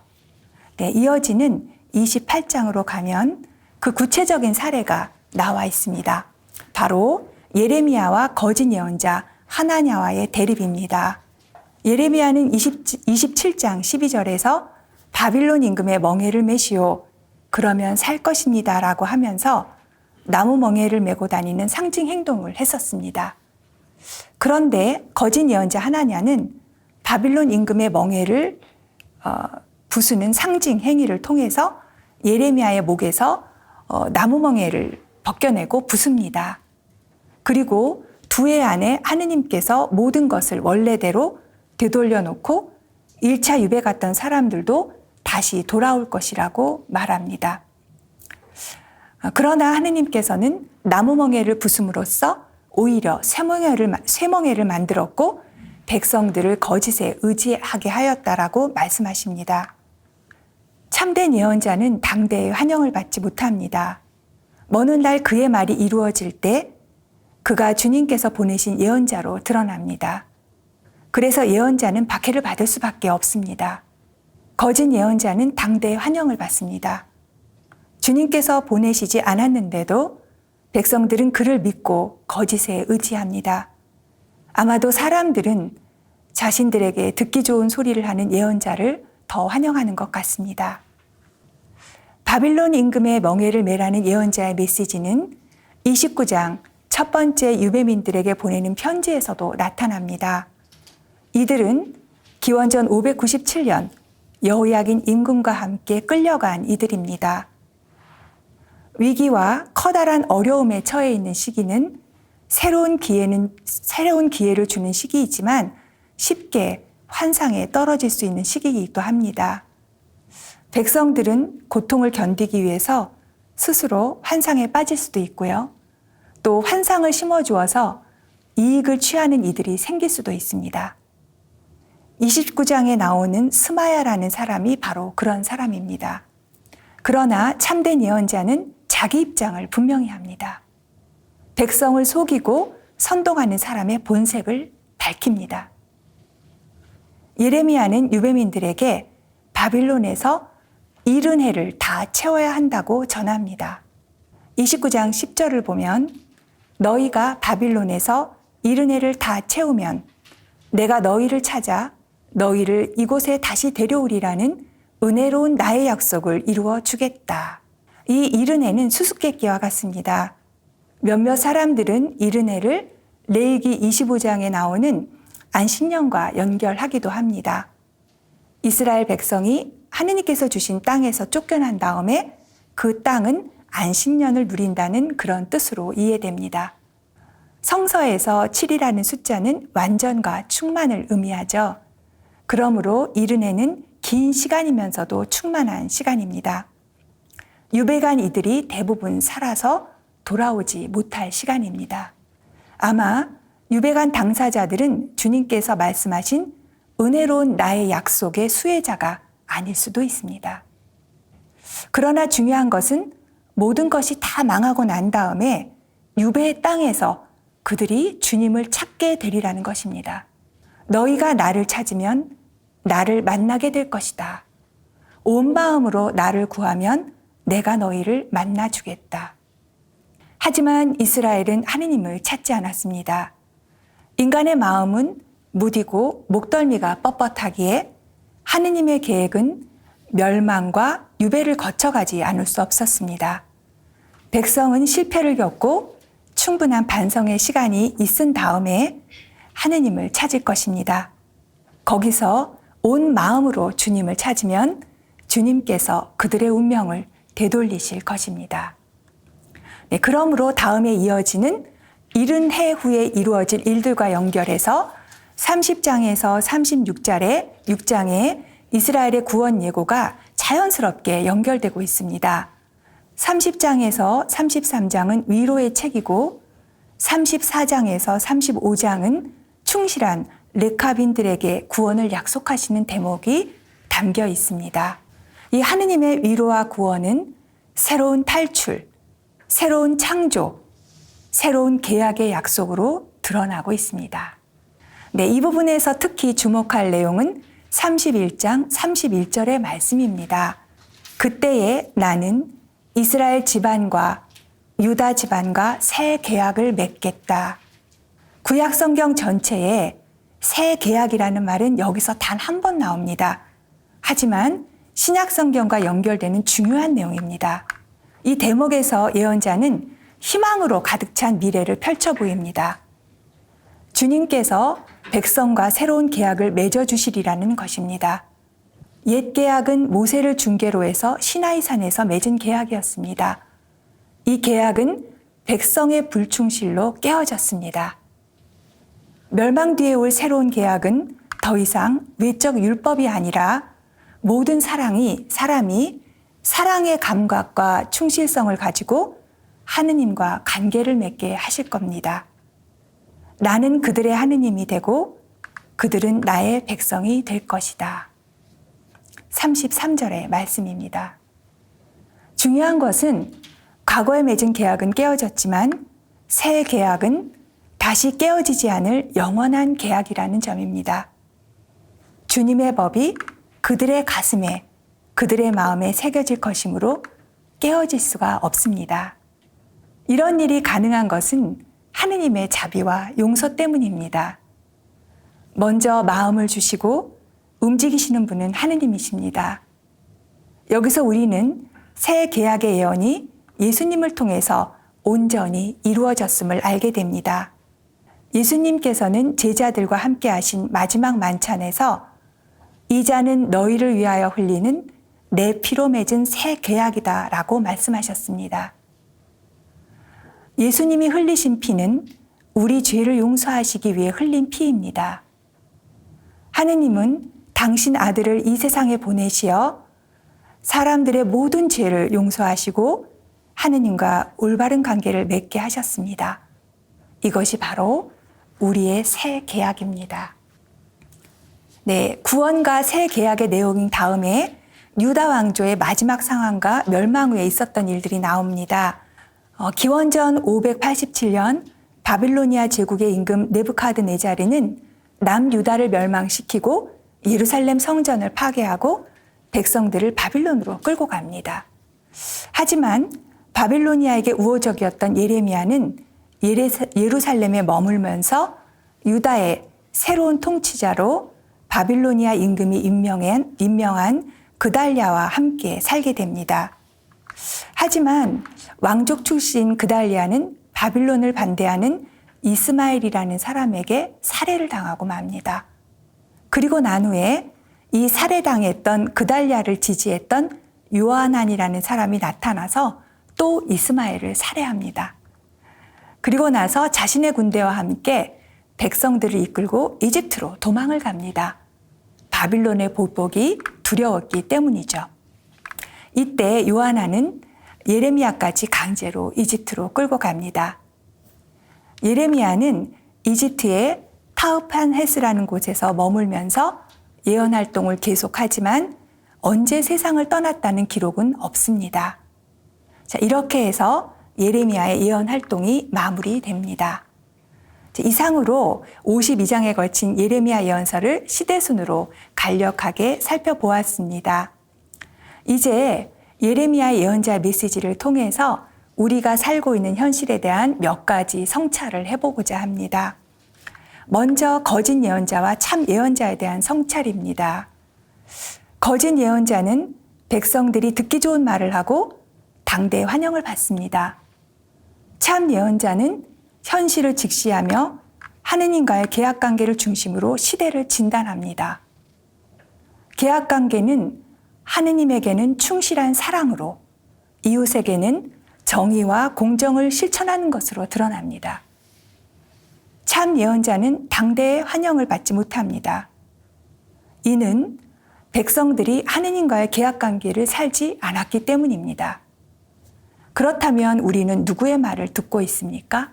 네, 이어지는 28장으로 가면 그 구체적인 사례가 나와 있습니다. 바로 예레미야와 거짓 예언자 하나냐와의 대립입니다. 예레미야는 27장 12절에서 바빌론 임금의 멍에를 매시오. 그러면 살 것입니다. 라고 하면서 나무 멍에를 메고 다니는 상징 행동을 했었습니다. 그런데 거짓 예언자 하나냐는 바빌론 임금의 멍에를 부수는 상징 행위를 통해서 예레미야의 목에서 나무 멍에를 벗겨내고 부숩니다. 그리고 두 해 안에 하느님께서 모든 것을 원래대로 되돌려 놓고 1차 유배 갔던 사람들도 다시 돌아올 것이라고 말합니다. 그러나 하느님께서는 나무 멍에를 부숩으로써 오히려 쇠멍에를 만들었고 백성들을 거짓에 의지하게 하였다라고 말씀하십니다. 참된 예언자는 당대의 환영을 받지 못합니다. 먼 훗날 그의 말이 이루어질 때 그가 주님께서 보내신 예언자로 드러납니다. 그래서 예언자는 박해를 받을 수밖에 없습니다. 거짓 예언자는 당대의 환영을 받습니다. 주님께서 보내시지 않았는데도 백성들은 그를 믿고 거짓에 의지합니다. 아마도 사람들은 자신들에게 듣기 좋은 소리를 하는 예언자를 더 환영하는 것 같습니다. 바빌론 임금의 멍에를 매라는 예언자의 메시지는 29장 첫 번째 유대민들에게 보내는 편지에서도 나타납니다. 이들은 기원전 597년 여호야긴 임금과 함께 끌려간 이들입니다. 위기와 커다란 어려움에 처해 있는 시기는 새로운 기회를 주는 시기이지만 쉽게 환상에 떨어질 수 있는 시기이기도 합니다. 백성들은 고통을 견디기 위해서 스스로 환상에 빠질 수도 있고요. 또 환상을 심어주어서 이익을 취하는 이들이 생길 수도 있습니다. 29장에 나오는 스마야라는 사람이 바로 그런 사람입니다. 그러나 참된 예언자는 자기 입장을 분명히 합니다. 백성을 속이고 선동하는 사람의 본색을 밝힙니다. 예레미야는 유대민들에게 바빌론에서 이른 해를 다 채워야 한다고 전합니다. 29장 10절을 보면 너희가 바빌론에서 이른 해를 다 채우면 내가 너희를 찾아 너희를 이곳에 다시 데려오리라는 은혜로운 나의 약속을 이루어 주겠다. 이 이른 해는 수수께끼와 같습니다. 몇몇 사람들은 이른 해를 레위기 25장에 나오는 안식년과 연결하기도 합니다. 이스라엘 백성이 하느님께서 주신 땅에서 쫓겨난 다음에 그 땅은 안식년을 누린다는 그런 뜻으로 이해됩니다. 성서에서 7이라는 숫자는 완전과 충만을 의미하죠. 그러므로 이른 해는 긴 시간이면서도 충만한 시간입니다. 유배간 이들이 대부분 살아서 돌아오지 못할 시간입니다. 아마 유배간 당사자들은 주님께서 말씀하신 은혜로운 나의 약속의 수혜자가 아닐 수도 있습니다. 그러나 중요한 것은 모든 것이 다 망하고 난 다음에 유배의 땅에서 그들이 주님을 찾게 되리라는 것입니다. 너희가 나를 찾으면 나를 만나게 될 것이다. 온 마음으로 나를 구하면 내가 너희를 만나주겠다. 하지만 이스라엘은 하느님을 찾지 않았습니다. 인간의 마음은 무디고 목덜미가 뻣뻣하기에 하느님의 계획은 멸망과 유배를 거쳐가지 않을 수 없었습니다. 백성은 실패를 겪고 충분한 반성의 시간이 있은 다음에 하느님을 찾을 것입니다. 거기서 온 마음으로 주님을 찾으면 주님께서 그들의 운명을 되돌리실 것입니다. 네, 그러므로 다음에 이어지는 이른 해 후에 이루어질 일들과 연결해서 30장에서 36장에 이스라엘의 구원 예고가 자연스럽게 연결되고 있습니다. 30장에서 33장은 위로의 책이고 34장에서 35장은 충실한 레카빈들에게 구원을 약속하시는 대목이 담겨 있습니다. 이 하느님의 위로와 구원은 새로운 탈출, 새로운 창조, 새로운 계약의 약속으로 드러나고 있습니다. 네, 이 부분에서 특히 주목할 내용은 31장 31절의 말씀입니다. 그때에 나는 이스라엘 집안과 유다 집안과 새 계약을 맺겠다. 구약 성경 전체에 새 계약이라는 말은 여기서 단 한 번 나옵니다. 하지만 신약 성경과 연결되는 중요한 내용입니다. 이 대목에서 예언자는 희망으로 가득 찬 미래를 펼쳐 보입니다. 주님께서 백성과 새로운 계약을 맺어주시리라는 것입니다. 옛 계약은 모세를 중개로 해서 시나이산에서 맺은 계약이었습니다. 이 계약은 백성의 불충실로 깨어졌습니다. 멸망 뒤에 올 새로운 계약은 더 이상 외적 율법이 아니라 모든 사람이 사랑의 감각과 충실성을 가지고 하느님과 관계를 맺게 하실 겁니다. 나는 그들의 하느님이 되고 그들은 나의 백성이 될 것이다. 33절의 말씀입니다. 중요한 것은 과거에 맺은 계약은 깨어졌지만 새 계약은 다시 깨어지지 않을 영원한 계약이라는 점입니다. 주님의 법이 그들의 가슴에, 그들의 마음에 새겨질 것이므로 깨어질 수가 없습니다. 이런 일이 가능한 것은 하느님의 자비와 용서 때문입니다. 먼저 마음을 주시고 움직이시는 분은 하느님이십니다. 여기서 우리는 새 계약의 예언이 예수님을 통해서 온전히 이루어졌음을 알게 됩니다. 예수님께서는 제자들과 함께 하신 마지막 만찬에서 이 잔은 너희를 위하여 흘리는 내 피로 맺은 새 계약이다 라고 말씀하셨습니다. 예수님이 흘리신 피는 우리 죄를 용서하시기 위해 흘린 피입니다. 하느님은 당신 아들을 이 세상에 보내시어 사람들의 모든 죄를 용서하시고 하느님과 올바른 관계를 맺게 하셨습니다. 이것이 바로 우리의 새 계약입니다. 네, 구원과 새 계약의 내용인 다음에 유다 왕조의 마지막 상황과 멸망 후에 있었던 일들이 나옵니다. 기원전 587년 바빌로니아 제국의 임금 느부갓네자르는 남유다를 멸망시키고 예루살렘 성전을 파괴하고 백성들을 바빌론으로 끌고 갑니다. 하지만 바빌로니아에게 우호적이었던 예레미야는 예루살렘에 머물면서 유다의 새로운 통치자로 바빌로니아 임금이 임명한 그달랴와 함께 살게 됩니다. 하지만 왕족 출신 그달랴는 바빌론을 반대하는 이스마엘이라는 사람에게 살해를 당하고 맙니다. 그리고 난 후에 이 살해당했던 그달랴를 지지했던 요하난이라는 사람이 나타나서 또 이스마엘을 살해합니다. 그리고 나서 자신의 군대와 함께 백성들을 이끌고 이집트로 도망을 갑니다. 바빌론의 보복이 두려웠기 때문이죠. 이때 요하난은 예레미야까지 강제로 이집트로 끌고 갑니다. 예레미야는 이집트의 타흐판헤스라는 곳에서 머물면서 예언 활동을 계속하지만 언제 세상을 떠났다는 기록은 없습니다. 자, 이렇게 해서 예레미야의 예언 활동이 마무리됩니다. 이상으로 52장에 걸친 예레미야 예언서를 시대순으로 간략하게 살펴보았습니다. 이제 예레미야의 예언자 메시지를 통해서 우리가 살고 있는 현실에 대한 몇 가지 성찰을 해보고자 합니다. 먼저 거짓 예언자와 참 예언자에 대한 성찰입니다. 거짓 예언자는 백성들이 듣기 좋은 말을 하고 당대의 환영을 받습니다. 참 예언자는 현실을 직시하며 하느님과의 계약관계를 중심으로 시대를 진단합니다. 계약관계는 하느님에게는 충실한 사랑으로, 이웃에게는 정의와 공정을 실천하는 것으로 드러납니다. 참 예언자는 당대의 환영을 받지 못합니다. 이는 백성들이 하느님과의 계약관계를 살지 않았기 때문입니다. 그렇다면 우리는 누구의 말을 듣고 있습니까?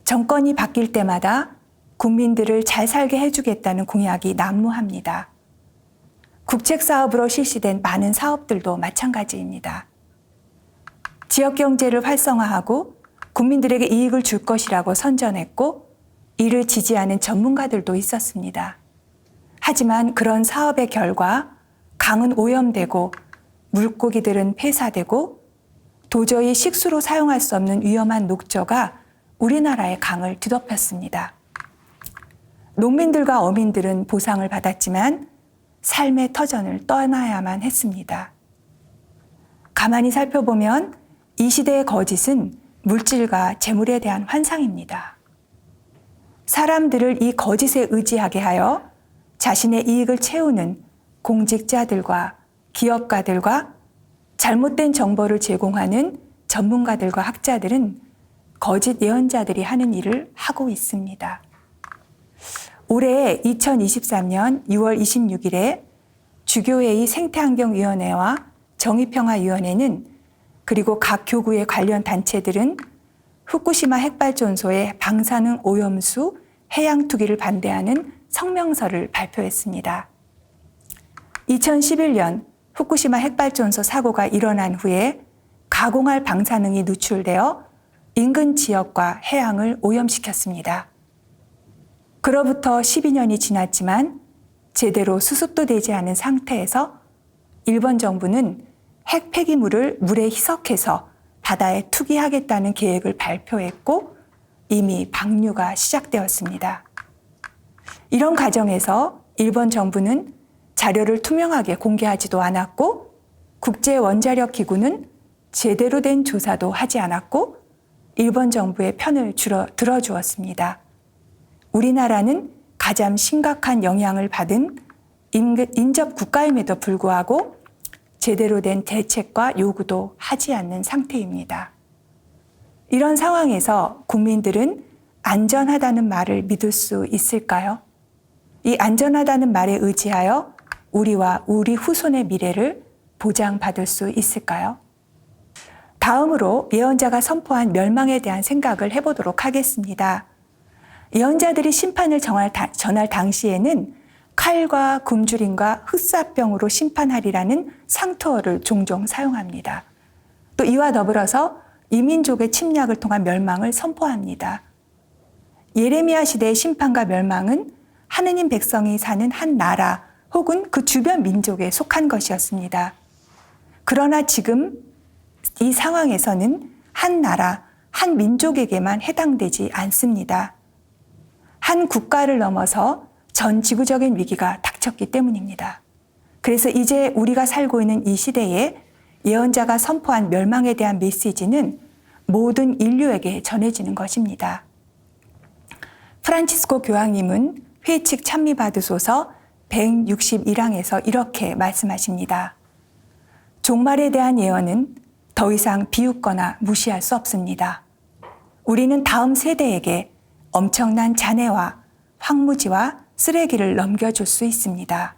정권이 바뀔 때마다 국민들을 잘 살게 해주겠다는 공약이 난무합니다. 국책사업으로 실시된 많은 사업들도 마찬가지입니다. 지역경제를 활성화하고 국민들에게 이익을 줄 것이라고 선전했고 이를 지지하는 전문가들도 있었습니다. 하지만 그런 사업의 결과 강은 오염되고 물고기들은 폐사되고 도저히 식수로 사용할 수 없는 위험한 녹조가 우리나라의 강을 뒤덮였습니다. 농민들과 어민들은 보상을 받았지만 삶의 터전을 떠나야만 했습니다. 가만히 살펴보면 이 시대의 거짓은 물질과 재물에 대한 환상입니다. 사람들을 이 거짓에 의지하게 하여 자신의 이익을 채우는 공직자들과 기업가들과 잘못된 정보를 제공하는 전문가들과 학자들은 거짓 예언자들이 하는 일을 하고 있습니다. 올해 2023년 6월 26일에 주교회의 생태환경위원회와 정의평화위원회는 그리고 각 교구의 관련 단체들은 후쿠시마 핵발전소의 방사능 오염수 해양 투기를 반대하는 성명서를 발표했습니다. 2011년 후쿠시마 핵발전소 사고가 일어난 후에 가공할 방사능이 누출되어 인근 지역과 해양을 오염시켰습니다. 그로부터 12년이 지났지만 제대로 수습도 되지 않은 상태에서 일본 정부는 핵 폐기물을 물에 희석해서 바다에 투기하겠다는 계획을 발표했고 이미 방류가 시작되었습니다. 이런 과정에서 일본 정부는 자료를 투명하게 공개하지도 않았고 국제원자력기구는 제대로 된 조사도 하지 않았고 일본 정부의 편을 들어주었습니다. 우리나라는 가장 심각한 영향을 받은 인접 국가임에도 불구하고 제대로 된 대책과 요구도 하지 않는 상태입니다. 이런 상황에서 국민들은 안전하다는 말을 믿을 수 있을까요? 이 안전하다는 말에 의지하여 우리와 우리 후손의 미래를 보장받을 수 있을까요? 다음으로 예언자가 선포한 멸망에 대한 생각을 해보도록 하겠습니다. 예언자들이 심판을 전할 당시에는 칼과 굶주림과 흑사병으로 심판하리라는 상투어를 종종 사용합니다. 또 이와 더불어서 이민족의 침략을 통한 멸망을 선포합니다. 예레미야 시대의 심판과 멸망은 하느님 백성이 사는 한 나라 혹은 그 주변 민족에 속한 것이었습니다. 그러나 지금 이 상황에서는 한 나라, 한 민족에게만 해당되지 않습니다. 한 국가를 넘어서 전 지구적인 위기가 닥쳤기 때문입니다. 그래서 이제 우리가 살고 있는 이 시대에 예언자가 선포한 멸망에 대한 메시지는 모든 인류에게 전해지는 것입니다. 프란치스코 교황님은 회칙 찬미받으소서 161항에서 이렇게 말씀하십니다. 종말에 대한 예언은 더 이상 비웃거나 무시할 수 없습니다. 우리는 다음 세대에게 엄청난 잔해와 황무지와 쓰레기를 넘겨줄 수 있습니다.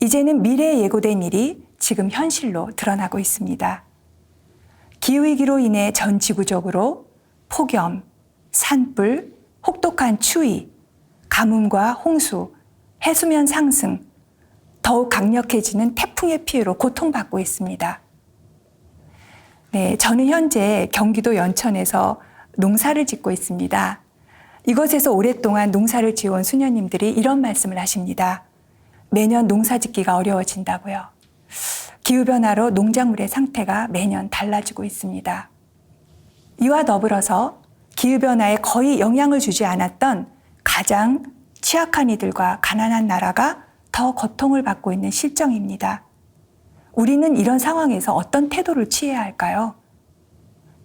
이제는 미래에 예고된 일이 지금 현실로 드러나고 있습니다. 기후위기로 인해 전 지구적으로 폭염, 산불, 혹독한 추위, 가뭄과 홍수, 해수면 상승, 더욱 강력해지는 태풍의 피해로 고통받고 있습니다. 네, 저는 현재 경기도 연천에서 농사를 짓고 있습니다. 이곳에서 오랫동안 농사를 지어온 수녀님들이 이런 말씀을 하십니다. 매년 농사 짓기가 어려워진다고요. 기후변화로 농작물의 상태가 매년 달라지고 있습니다. 이와 더불어서 기후변화에 거의 영향을 주지 않았던 가장 취약한 이들과 가난한 나라가 더 고통을 받고 있는 실정입니다. 우리는 이런 상황에서 어떤 태도를 취해야 할까요?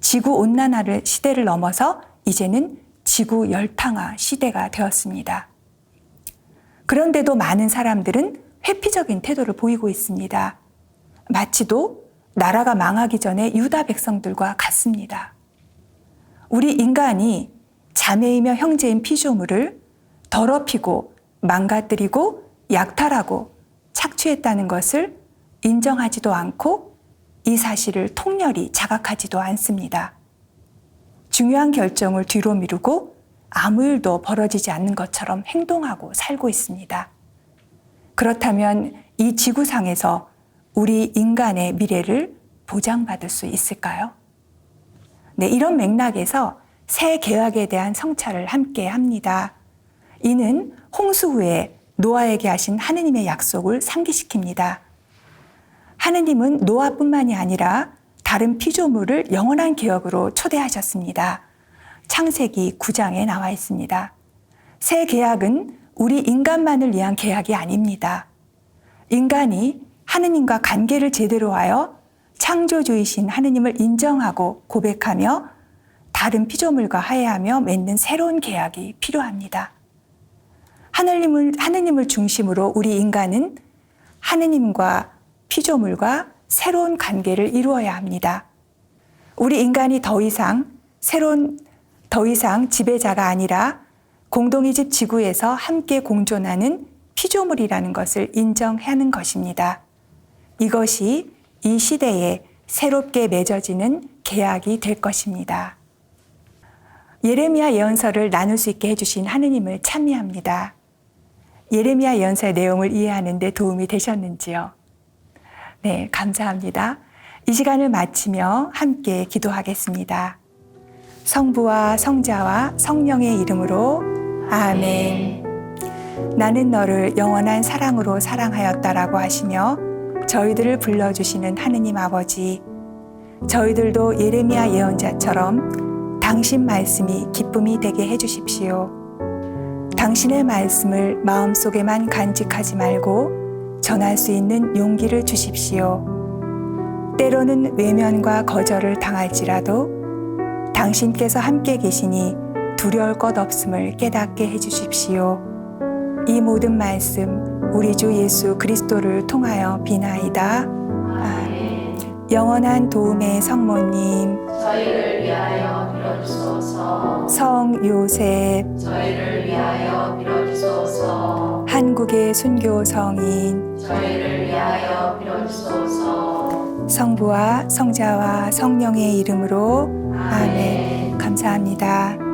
지구 온난화 시대를 넘어서 이제는 지구 열탕화 시대가 되었습니다. 그런데도 많은 사람들은 회피적인 태도를 보이고 있습니다. 마치도 나라가 망하기 전에 유다 백성들과 같습니다. 우리 인간이 자매이며 형제인 피조물을 더럽히고 망가뜨리고 약탈하고 착취했다는 것을 인정하지도 않고 이 사실을 통렬히 자각하지도 않습니다. 중요한 결정을 뒤로 미루고 아무 일도 벌어지지 않는 것처럼 행동하고 살고 있습니다. 그렇다면 이 지구상에서 우리 인간의 미래를 보장받을 수 있을까요? 네, 이런 맥락에서 새 계약에 대한 성찰을 함께 합니다. 이는 홍수 후에 노아에게 하신 하느님의 약속을 상기시킵니다. 하느님은 노아뿐만이 아니라 다른 피조물을 영원한 기억으로 초대하셨습니다. 창세기 9장에 나와 있습니다. 새 계약은 우리 인간만을 위한 계약이 아닙니다. 인간이 하느님과 관계를 제대로 하여 창조주이신 하느님을 인정하고 고백하며 다른 피조물과 화해하며 맺는 새로운 계약이 필요합니다. 하느님을 중심으로 우리 인간은 하느님과 피조물과 새로운 관계를 이루어야 합니다. 우리 인간이 더 이상 지배자가 아니라 공동의 집 지구에서 함께 공존하는 피조물이라는 것을 인정하는 것입니다. 이것이 이 시대에 새롭게 맺어지는 계약이 될 것입니다. 예레미야 예언서를 나눌 수 있게 해주신 하느님을 찬미합니다. 예레미야 예언서의 내용을 이해하는 데 도움이 되셨는지요? 네, 감사합니다. 이 시간을 마치며 함께 기도하겠습니다. 성부와 성자와 성령의 이름으로 아멘. 나는 너를 영원한 사랑으로 사랑하였다라고 하시며 저희들을 불러주시는 하느님 아버지, 저희들도 예레미야 예언자처럼 당신 말씀이 기쁨이 되게 해주십시오. 당신의 말씀을 마음속에만 간직하지 말고 전할 수 있는 용기를 주십시오. 때로는 외면과 거절을 당할지라도 당신께서 함께 계시니 두려울 것 없음을 깨닫게 해주십시오. 이 모든 말씀 우리 주 예수 그리스도를 통하여 비나이다. 아멘. 영원한 도움의 성모님, 저희를 위하여 빌어주소서. 성 요셉, 저희를 위하여 빌어주소서. 한국의 순교 성인, 저희를 위하여 빌어주소서. 성부와 성자와 성령의 이름으로 아멘. 감사합니다.